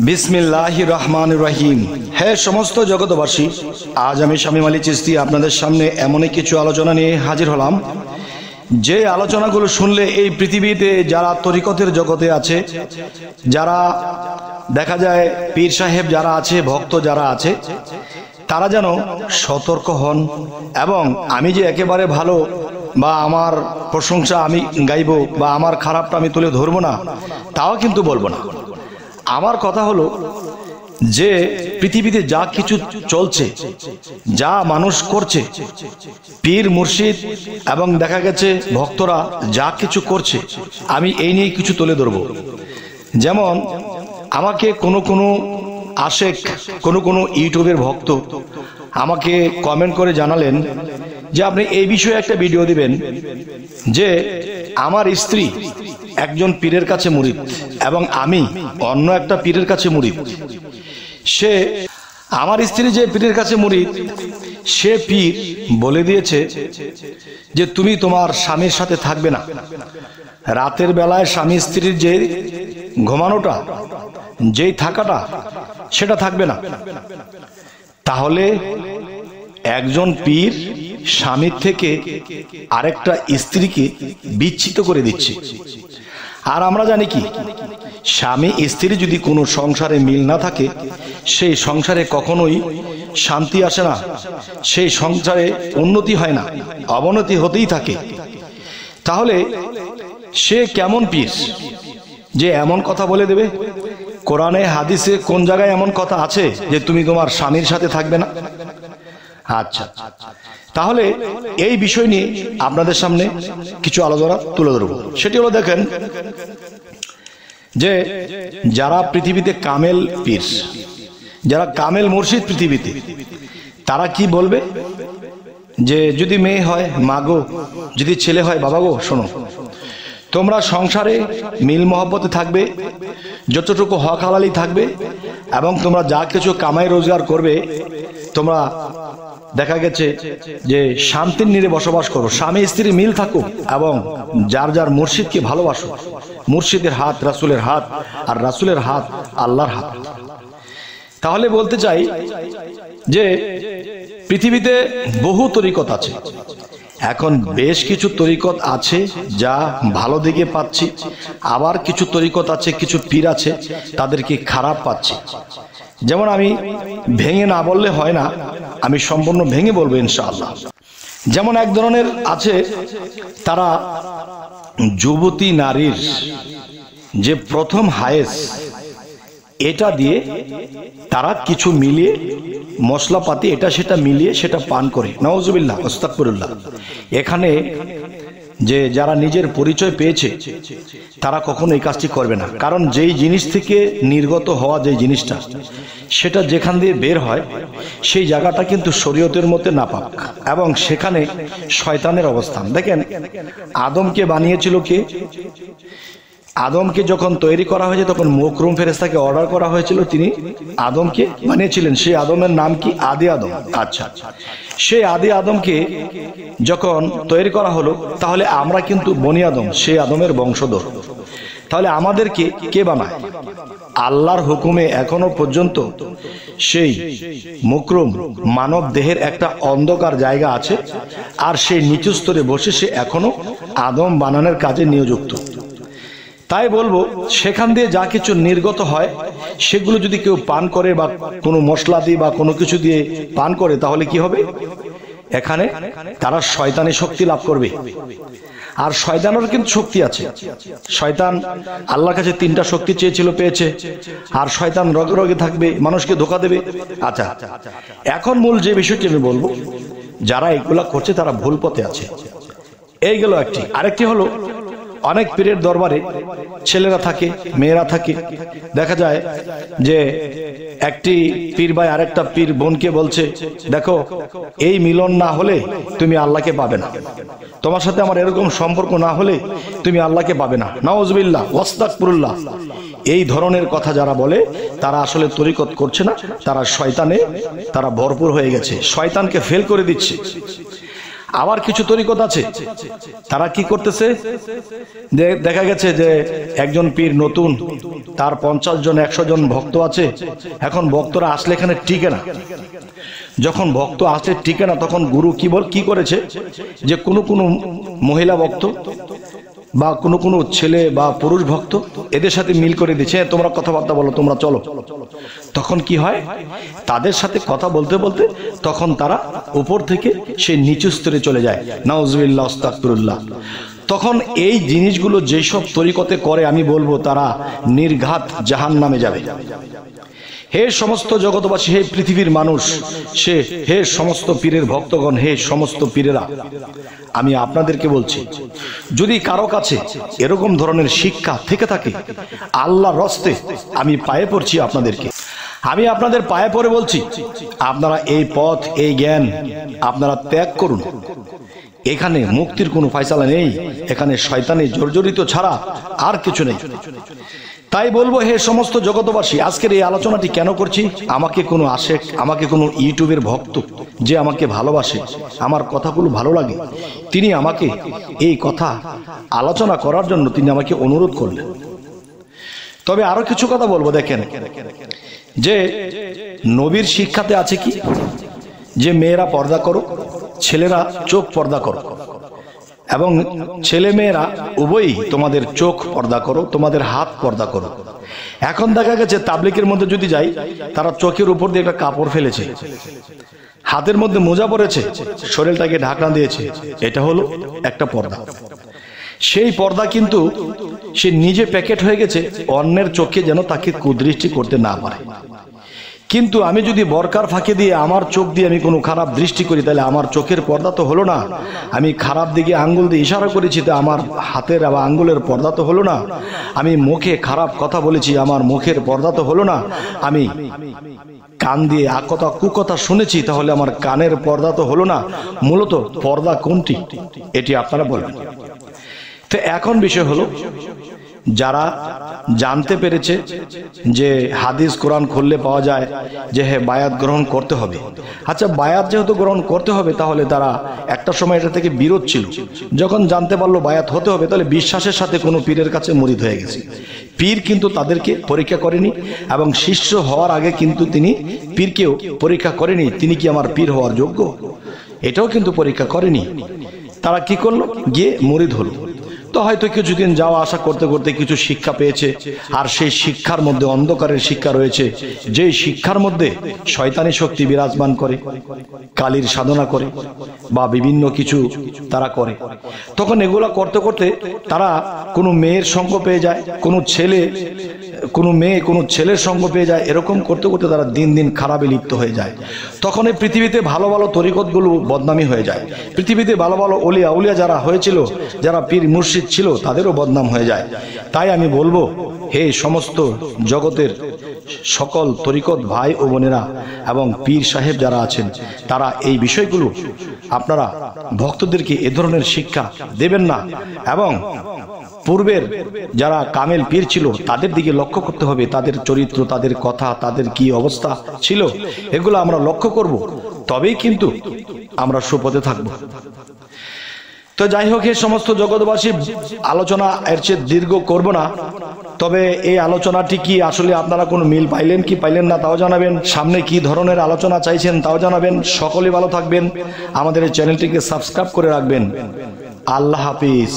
বিসমিল্লাহির রহমানির রহিম। হে সমস্ত জগতবাসী, আজ আমি শামীম আলী চিশতি আপনাদের সামনে এমনই কিছু আলোচনা নিয়ে হাজির হলাম যে আলোচনাগুলো শুনলে এই পৃথিবীতে যারা তরিকতের জগতে আছে, যারা দেখা যায় পীর সাহেব যারা আছে, ভক্ত যারা আছে, তারা যেন সতর্ক হন। এবং আমি যে একেবারে ভালো বা আমার প্রশংসা আমি গাইব বা আমার খারাপটা আমি তুলে ধরবো না, তাও কিন্তু বলবো না। আমার কথা হলো যে পৃথিবীতে যা কিছু চলছে, যা মানুষ করছে, পীর মুর্শিদ এবং দেখা গেছে ভক্তরা যা কিছু করছে, আমি এই নিয়ে কিছু তুলে ধরবো। যেমন আমাকে কোনো আশেক, কোনো ইউটিউবের ভক্ত আমাকে কমেন্ট করে জানালেন যে আপনি এই বিষয়ে একটা ভিডিও দিবেন যে আমার স্ত্রী একজন পীরের কাছে মুরিদ এবং আমি অন্য একটা পীরের কাছে মুরিদ। সে আমার স্ত্রী যে পীরের কাছে মুরিদ, সে পীর বলে দিয়েছে যে তুমি তোমার স্বামীর সাথে থাকবে না, রাতের বেলায় স্বামী স্ত্রীর যে ঘুমানোটা, যেই থাকাটা, সেটা থাকবে না। তাহলে একজন পীর স্বামীর থেকে আরেকটা স্ত্রীকে বিচ্ছিত করে দিচ্ছে। আর আমরা জানি কি, স্বামী স্ত্রী যদি কোনো সংসারে মিল না থাকে, সেই সংসারে কখনোই শান্তি আসে না, সেই সংসারে উন্নতি হয় না, অবনতি হতেই থাকে। তাহলে সে কেমন পীর যে এমন কথা বলে দেবে? কোরআনে হাদিসে কোন জায়গায় এমন কথা আছে যে তুমি তোমার স্বামীর সাথে থাকবে না? আচ্ছা, তাহলে এই বিষয় নিয়ে আপনাদের সামনে কিছু আলোচনা তুলে ধরবো। সেটি হলো, দেখেন যে যারা পৃথিবীতে কামেল পীর, যারা কামেল মুর্শিদ পৃথিবীতে, তারা কি বলবে যে যদি মেয়ে হয় মা গো, যদি ছেলে হয় বাবা গো, শোনো, তোমরা সংসারে মিল মহব্বতে থাকবে, যতটুকু হক হালালি থাকবে, এবং তোমরা যা কিছু কামাই রোজগার করবে, তোমরা দেখা গেছে যে শান্তির নিরে বসবাস করো, স্বামী স্ত্রী মিল থাকুক, এবং যার যার মুর্শিদকে ভালোবাসো। মুর্শিদের হাত রাসূলের হাত, আর রাসূলের হাত আল্লাহর হাত। তাহলে বলতে চাই যে পৃথিবীতে বহু তরিকত আছে। এখন বেশ কিছু তরিকত আছে যা ভালো দিকে পাচ্ছি, আবার কিছু তরিকত আছে, কিছু পীর আছে তাদেরকে খারাপ পাচ্ছি। যেমন আমি ভেঙে না বললে হয় না, আমি সম্পূর্ণ ভেঙে বলবো ইনশাআল্লাহ। যেমন এক ধরনের আছে, তারা যুবতী নারীর যে প্রথম হায়েস, এটা দিয়ে তারা কিছু মিলিয়ে মশলাপাতি এটা সেটা মিলিয়ে সেটা পান করে। নাউজুবিল্লাহ, আস্তাগফিরুল্লাহ। এখানে যে যারা নিজের পরিচয় পেয়েছে তারা কখনো এই কাজটি করবে না, কারণ যেই জিনিস থেকে নির্গত হওয়া যে জিনিসটা, সেটা যেখান দিয়ে বের হয় সেই জায়গাটা কিন্তু শরীয়তের মধ্যে নাপাক, এবং সেখানে শয়তানের অবস্থান। দেখেন আদমকে বানিয়েছিল কে? আদমকে যখন তৈরি করা হয়েছে তখন মুকরম ফেরেশতাকে অর্ডার করা হয়েছিল, তিনি আদমকে বানিয়েছিলেন। সেই আদমের নাম কি? আদি আদম। আচ্ছা, সেই আদি আদমকে যখন তৈরি করা হলো, তাহলে আমরা কিন্তু বনি আদম, সেই আদমের বংশধর। তাহলে আমাদেরকে কে বানায়? আল্লাহর হুকুমে এখনো পর্যন্ত সেই মুকরম মানব দেহের একটা অন্ধকার জায়গা আছে, আর সেই নিচু স্তরে বসে সে এখনো আদম বানানোর কাজে নিয়োজিত। তাই বলবো, সেখান দিয়ে যা কিছু নির্গত হয় সেগুলো যদি কেউ পান করে বা কোনো মশলা দিয়ে বা কোনো কিছু দিয়ে পান করে, তাহলে কি হবে? এখানে তারা শয়তানি শক্তি লাভ করবে। আর শয়তানের কিন্তু শক্তি আছে। শয়তান আল্লাহর কাছে 3টা শক্তি চেয়েছিল, পেয়েছে। আর শয়তান রগে রগে থাকবে, মানুষকে ধোঁকা দেবে। আচ্ছা, এখন মূল যে বিষয়টি আমি বলবো, যারা এগুলা করছে তারা ভুল পথে আছে। এইগুলো একটি। আরেকটি হলো, অনেক পীরের দরবারে ছেলেরা থাকে, মেয়েরা থাকে। দেখা যায় যে একটি পীর ভাই আরেকটা পীর বোনকে বলছে, দেখো এই মিলন না হলে তুমি আল্লাহকে পাবে না, তোমার সাথে আমার এরকম সম্পর্ক না হলে তুমি আল্লাহকে পাবে না। নাউজুবিল্লাহ, ওয়াস্তাগফিরুল্লাহ। এই ধরনের কথা যারা বলে তারা আসলে তরিকত করছে না, তারা শয়তানে তারা ভরপুর হয়ে গেছে, শয়তানকে ফেল করে দিচ্ছে। আবার কিছু তরিকত আছে, তারা কি করতেছে, দেখা গেছে যে একজন পীর নতুন, তার 50 জন 100 জন ভক্ত আছে। এখন ভক্তরা আসলে এখানে টিকে না, যখন ভক্ত আসলে টিকে না, তখন গুরু কি করেছে যে কোনো মহিলা ভক্ত বা কোনো ছেলে বা পুরুষ ভক্ত এদের সাথে মিল করে দিচ্ছে, তোমরা কথাবার্তা বলো, তোমরা চলো। তখন কি হয়, তাদের সাথে কথা বলতে বলতে তখন তারা উপর থেকে সেই নিচু স্তরে চলে যায়। নাউজুবিল্লাহ, আস্তাগফিরুল্লাহ। তখন এই জিনিসগুলো যেসব তরিকতে করে, আমি বলবো তারা নির্ঘাত জাহান্নামে যাবে। হে সমস্ত জগৎবাসী, হে পৃথিবীর মানুষ, হে সমস্ত পীরের ভক্তগণ, হে সমস্ত পীরেরা, আমি আপনাদেরকে বলছি, যদি কারো কাছে এরকম ধরনের শিক্ষা থেকে থাকে, আল্লাহর রস্তে আমি পায়ে পড়ছি আপনাদেরকে, আমি আপনাদের পায়ে পড়ে বলছি, আপনারা এই পথ, এই জ্ঞান আপনারা ত্যাগ করুন। এখানে মুক্তির কোনো ফয়সালা নেই, এখানে শয়তানি জর্জরিত ছাড়া আর কিছু নেই। তাই বলবো, হে সমস্ত জগৎবাসী, আজকের এই আলোচনাটি কেন করছি, আমাকে কোনো আশেক, আমাকে কোনো ইউটিউবের ভক্ত যে আমাকে ভালোবাসে, আমার কথাগুলো ভালো লাগে, তিনি আমাকে এই কথা আলোচনা করার জন্য তিনি আমাকে অনুরোধ করলেন। তবে আরো কিছু কথা বলবো। দেখেন যে নবীর শিক্ষাতে আছে কি, যে মেয়েরা পর্দা করো, ছেলেরা চোখ পর্দা করো, এবং ছেলে মেয়েরা উভয়ই তোমাদের চোখ পর্দা করো, তোমাদের হাত পর্দা করো। এখন দেখা গেছে তাবলিগের মধ্যে যদি যাই, তারা চোখের উপর দিয়ে একটা কাপড় ফেলেছে, হাতের মধ্যে মোজা পরেছে, শরীরটাকে ঢাকনা দিয়েছে, এটা হলো একটা পর্দা। সেই পর্দা কিন্তু সে নিজে প্যাকেট হয়ে গেছে, অন্যের চোখে যেন তাকে কুদৃষ্টি করতে না পারে। কিন্তু আমি যদি বরকার ফাঁকে দিয়ে আমার চোখ দিয়ে আমি কোনো খারাপ দৃষ্টি করি, তাহলে আমার চোখের পর্দা তো হলো না। আমি খারাপ দিকে আঙ্গুল দিয়ে ইশারা করেছি, তো আমার হাতের বা আঙ্গুলের পর্দা তো হলো না। আমি মুখে খারাপ কথা বলেছি, আমার মুখের পর্দা তো হলো না। আমি কান দিয়ে আকথা কুকথা শুনেছি, তাহলে আমার কানের পর্দা তো হলো না। মূলত পর্দা কোনটি, এটি আপনারা বলবেন। তো এখন বিষয় হলো, যারা জানতে পেরেছে যে হাদিস কোরআন খুললে পাওয়া যায় যে হ্যাঁ বায়াত গ্রহণ করতে হবে, আচ্ছা বায়াত যেহেতু গ্রহণ করতে হবে, তাহলে তারা একটা সময় এটা থেকে বিরোধ ছিল। যখন জানতে পারলো বায়াত হতে হবে, তাহলে বিশ্বাসের সাথে কোনো পীরের কাছে মুরিদ হয়ে গেছে। পীর কিন্তু তাদেরকে পরীক্ষা করেনি, এবং শিষ্য হওয়ার আগে কিন্তু তিনি পীরকেও পরীক্ষা করেনি, তিনি কি আমার পীর হওয়ার যোগ্য, এটাও কিন্তু পরীক্ষা করেনি। তারা কি করলো, গিয়ে মুরিদ হলো। তো হয়তো কিছুদিন যাওয়া আসা করতে করতে কিছু শিক্ষা পেয়েছে, আর সেই শিক্ষার মধ্যে অন্ধকারের শিক্ষা রয়েছে, যেই শিক্ষার মধ্যে শয়তানি শক্তি বিরাজমান করে, কালীর সাধনা করে বা বিভিন্ন কিছু তারা করে। তখন এগুলা করতে করতে তারা কোনো মেয়ের সঙ্গ পেয়ে যায়, কোনো মেয়ে কোনো ছেলের সঙ্গ পেয়ে যায়, এরকম করতে করতে তারা দিন দিন খারাপে লিপ্ত হয়ে যায়। তখন এই পৃথিবীতে ভালো ভালো তরিকতগুলো বদনামি হয়ে যায়। পৃথিবীতে ভালো ভালো আউলিয়া যারা হয়েছিল, যারা পীর মুর্শিদ ছিল, তাদেরও বদনাম হয়ে যায়। তাই আমি বলবো, হে সমস্ত জগতের সকল তরিকত ভাই ও বোনেরা এবং পীর সাহেব যারা আছেন, তারা এই বিষয়গুলো আপনারা ভক্তদেরকে এ ধরনের শিক্ষা দেবেন না, এবং পূর্বের যারা কামেল পীর ছিল তাদের দিকে লক্ষ্য করতে হবে, তাদের চরিত্র, তাদের কথা, তাদের কি অবস্থা ছিল, এগুলো আমরা লক্ষ্য করব, তবেই কিন্তু আমরা সুপথে থাকব। তো যাই হোক, এই সমস্ত জগৎবাসী, আলোচনা এর চেয়ে দীর্ঘ করব না। তবে এই আলোচনাটি কি আসলে আপনারা কোনো মিল পাইলেন কি পাইলেন না তাও জানাবেন, সামনে কি ধরনের আলোচনা চাইছেন তাও জানাবেন। সকলে ভালো থাকবেন, আমাদের এই চ্যানেলটিকে সাবস্ক্রাইব করে রাখবেন। আল্লাহ হাফিজ।